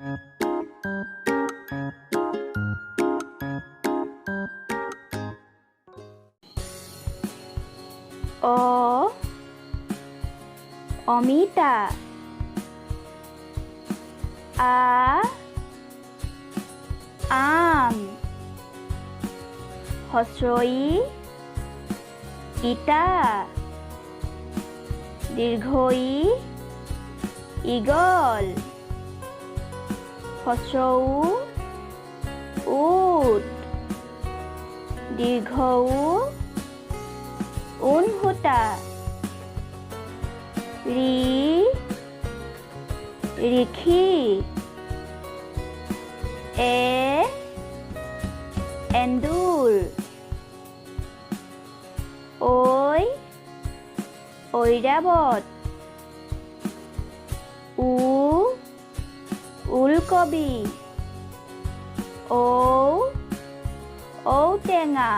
অ অমিতা আ আম হস্ৰই ইটা দীৰ্ঘই ঈগল হস্ৰৌ উট দীৰ্ঘৌ ঊণসূতা ৰি ৰিখি এন্দুৰ ঐ ঐৰাবত ওলকবি ঔ ঔটেঙা